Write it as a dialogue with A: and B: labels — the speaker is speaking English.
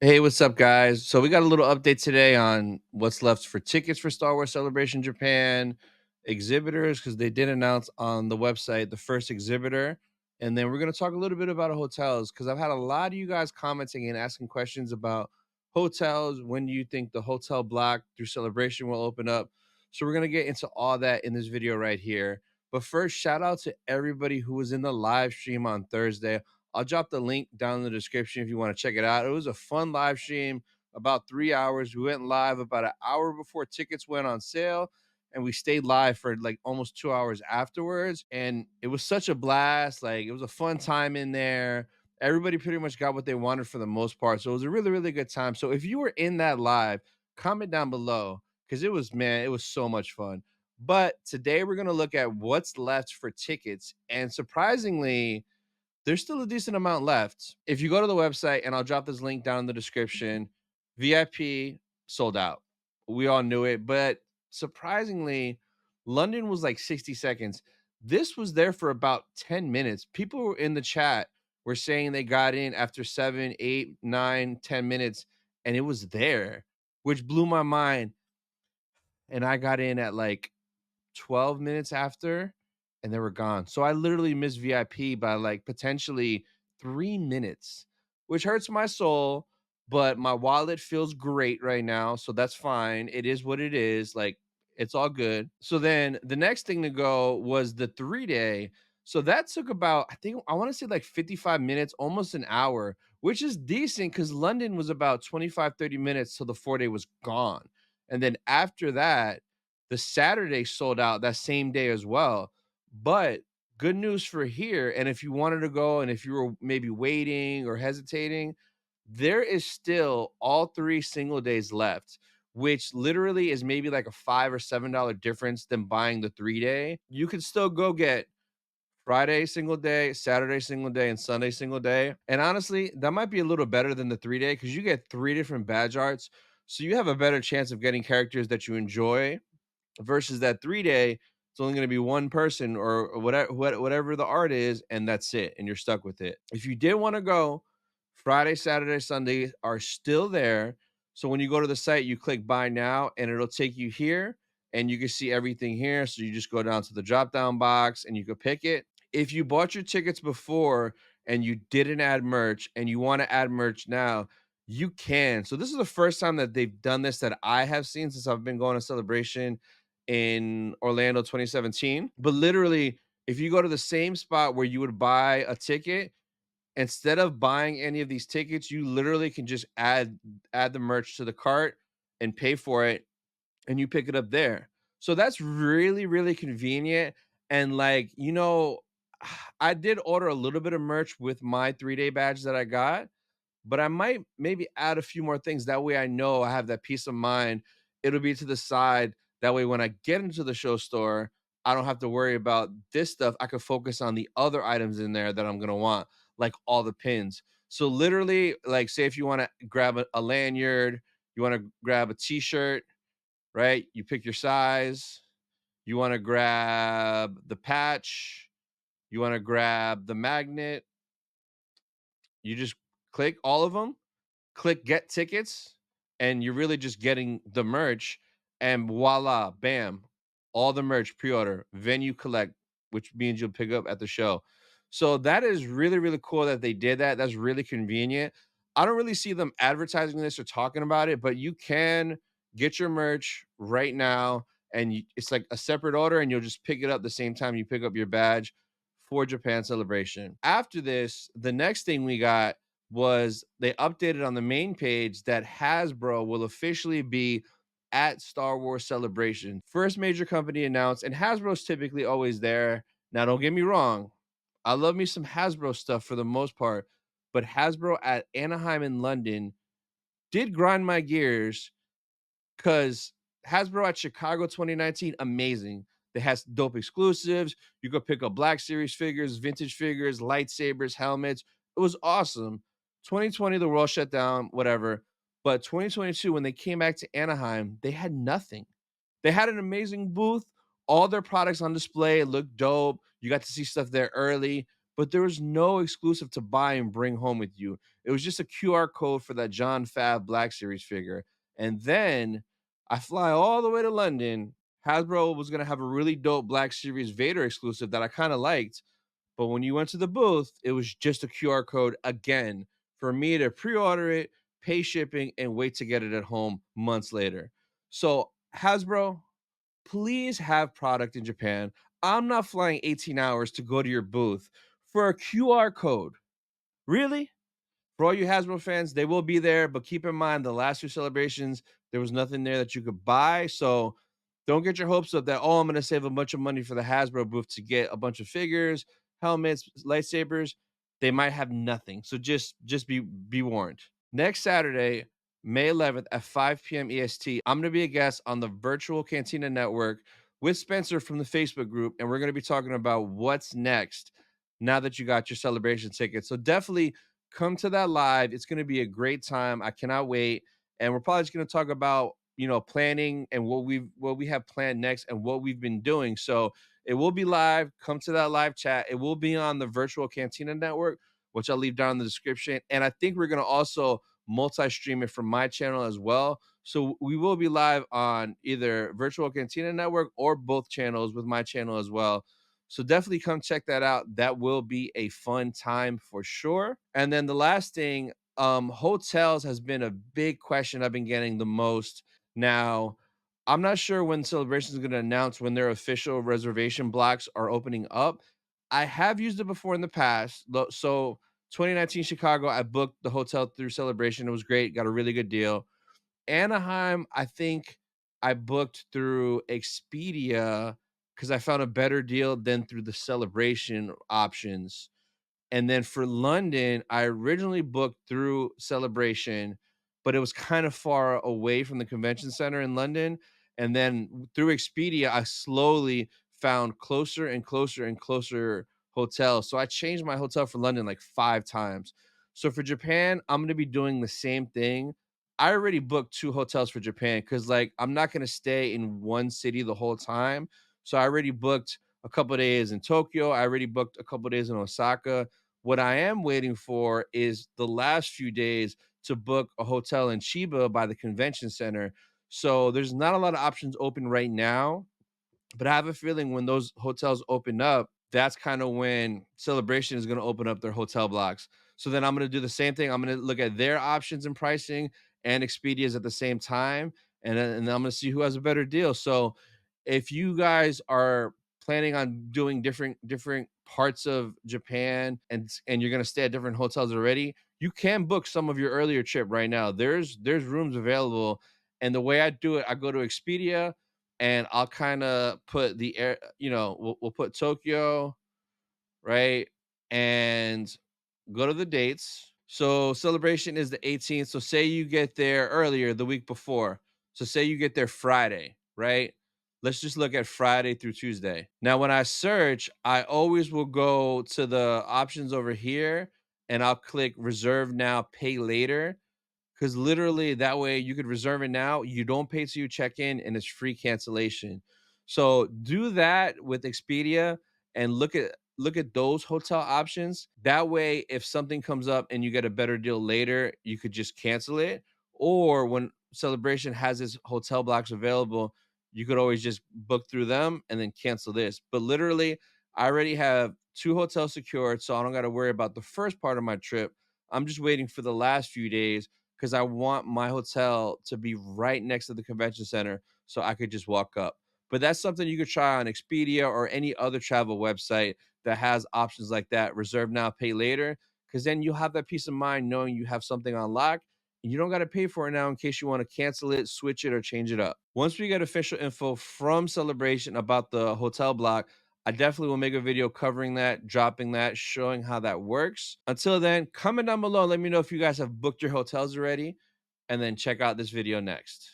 A: Hey, what's up, guys? So we got a little update today on what's left for tickets for Star Wars Celebration Japan, exhibitors, because they did announce on the website the first exhibitor. And then we're going to talk a little bit about hotels because I've had a lot of you guys commenting and asking questions about hotels. When do you think the hotel block through Celebration will open up? So we're going to get into all that in this video right here. But first, shout out to everybody who was in the live stream on Thursday. I'll drop the link down in the description if you want to check it out. It was a fun live stream, about 3 hours. We went live about an hour before tickets went on sale, and we stayed live for like almost 2 hours afterwards. And it was such a blast. Like, it was a fun time in there. Everybody pretty much got what they wanted for the most part. So it was a really, really good time. So if you were in that live, comment down below because it was, man, it was so much fun. But today we're going to look at what's left for tickets. And surprisingly, there's still a decent amount left. If you go to the website, and I'll drop this link down in the description, VIP sold out. We all knew it, but surprisingly, London was like 60 seconds. This was there for about 10 minutes. People were in the chat were saying they got in after 7, 8, 9, 10 minutes, and it was there, which blew my mind. And I got in at like 12 minutes after, and they were gone. So I literally missed VIP by like potentially 3 minutes, which hurts my soul, but my wallet feels great right now, so that's fine. It is what it is. Like, it's all good. So then the next thing to go was the 3-day. So that took about, I think I want to say like 55 minutes, almost an hour, which is decent because London was about 25, 30 minutes till the 4-day was gone. And then after that, the Saturday sold out that same day as well. But good news for here. And if you wanted to go, and if you were maybe waiting or hesitating, there is still all 3 single days left, which literally is maybe like a $5 or $7 difference than buying the 3-day. You could still go get Friday single day, Saturday single day, and Sunday single day. And honestly, that might be a little better than the 3-day because you get 3 different badge arts. So you have a better chance of getting characters that you enjoy versus that 3-day. It's only going to be one person or whatever the art is, and that's it, and you're stuck with it. If you did want to go, Friday, Saturday, Sunday are still there. So when you go to the site, you click buy now, and it'll take you here, and you can see everything here. So you just go down to the drop down box and you can pick it. If you bought your tickets before and you didn't add merch and you want to add merch now, you can. So this is the first time that they've done this that I have seen since I've been going to Celebration in Orlando 2017. But literally, if you go to the same spot where you would buy a ticket, instead of buying any of these tickets, you literally can just add the merch to the cart and pay for it, and you pick it up there. So that's really, really convenient. And like, I did order a little bit of merch with my 3-day badge that I got, but I might maybe add a few more things. That way I know I have that peace of mind. It'll be to the side. That way when I get into the show store, I don't have to worry about this stuff. I can focus on the other items in there that I'm gonna want, like all the pins. So literally, like say if you want to grab a lanyard, you want to grab a t-shirt, right? You pick your size, you want to grab the patch, you want to grab the magnet, you just click all of them, click get tickets, and you're really just getting the merch, and voila, bam, all the merch pre-order, venue collect, which means you'll pick up at the show. So that is really, really cool that they did that. That's really convenient. I don't really see them advertising this or talking about it, but you can get your merch right now, and it's like a separate order, and you'll just pick it up the same time you pick up your badge for Japan Celebration. After this, the next thing we got was they updated on the main page that Hasbro will officially be at Star Wars Celebration. First major company announced, and Hasbro's typically always there. Now, don't get me wrong, I love me some Hasbro stuff for the most part, but Hasbro at Anaheim in London did grind my gears because Hasbro at Chicago 2019, amazing. They has dope exclusives. You go pick up Black Series figures, vintage figures, lightsabers, helmets. It was awesome. 2020, the world shut down, whatever. But 2022, when they came back to Anaheim, they had nothing. They had an amazing booth. All their products on display looked dope. You got to see stuff there early. but there was no exclusive to buy and bring home with you. It was just a QR code for that John Fab Black Series figure. And then I fly all the way to London. Hasbro was going to have a really dope Black Series Vader exclusive that I kind of liked. But when you went to the booth, it was just a QR code again for me to pre order it, pay shipping, and wait to get it at home months later. So, Hasbro, please have product in Japan. I'm not flying 18 hours to go to your booth for a QR code. Really? For all you Hasbro fans, they will be there, but keep in mind the last few celebrations, there was nothing there that you could buy. So don't get your hopes up that, oh, I'm going to save a bunch of money for the Hasbro booth to get a bunch of figures, helmets, lightsabers. They might have nothing. So just be warned. Next Saturday, May 11th at 5 p.m. EST, I'm going to be a guest on the virtual Cantina network with Spencer from the Facebook group, and we're going to be talking about what's next now that you got your celebration tickets. So definitely come to that live. It's going to be a great time. I cannot wait. And we're probably just going to talk about, planning and what we have planned next and what we've been doing. So it will be live. Come to that live chat. It will be on the virtual Cantina network, which I'll leave down in the description. And I think we're going to also multi-stream it from my channel as well. So we will be live on either virtual Cantina network or both channels with my channel as well. So definitely come check that out. That will be a fun time for sure. And then the last thing, hotels has been a big question I've been getting the most. Now, I'm not sure when Celebration is going to announce when their official reservation blocks are opening up. I have used it before in the past. So 2019 Chicago, I booked the hotel through Celebration. It was great. Got a really good deal. Anaheim, I think I booked through Expedia because I found a better deal than through the Celebration options. And then for London, I originally booked through Celebration, but it was kind of far away from the convention center in London. And then through Expedia, I slowly found closer and closer and closer hotels. So I changed my hotel for London like 5 times. So for Japan, I'm going to be doing the same thing. I already booked 2 hotels for Japan because, like, I'm not going to stay in one city the whole time. So I already booked a couple days in Tokyo. I already booked a couple days in Osaka. What I am waiting for is the last few days to book a hotel in Chiba by the convention center. So there's not a lot of options open right now, but I have a feeling when those hotels open up, that's kind of when Celebration is going to open up their hotel blocks. So then I'm going to do the same thing. I'm going to look at their options and pricing and Expedia's at the same time, and I'm going to see who has a better deal. So if you guys are planning on doing different parts of Japan and you're going to stay at different hotels already, you can book some of your earlier trip right now. There's rooms available, and the way I do it, I go to Expedia and I'll kind of put the air, we'll put Tokyo, right? And go to the dates. So celebration is the 18th. So say you get there earlier the week before. So say you get there Friday, right? Let's just look at Friday through Tuesday. Now, when I search, I always will go to the options over here and I'll click reserve now, pay later. Because literally that way you could reserve it now. You don't pay till you check in, and it's free cancellation. So do that with Expedia and look at those hotel options. That way, if something comes up and you get a better deal later, you could just cancel it. Or when Celebration has its hotel blocks available, you could always just book through them and then cancel this. But literally, I already have 2 hotels secured, so I don't got to worry about the first part of my trip. I'm just waiting for the last few days because I want my hotel to be right next to the convention center so I could just walk up. But that's something you could try on Expedia or any other travel website that has options like that. Reserve now, pay later, because then you'll have that peace of mind knowing you have something on lock and you don't got to pay for it now in case you want to cancel it, switch it, or change it up. Once we get official info from Celebration about the hotel block, I definitely will make a video covering that, dropping that, showing how that works. Until then, comment down below. Let me know if you guys have booked your hotels already, and then check out this video next.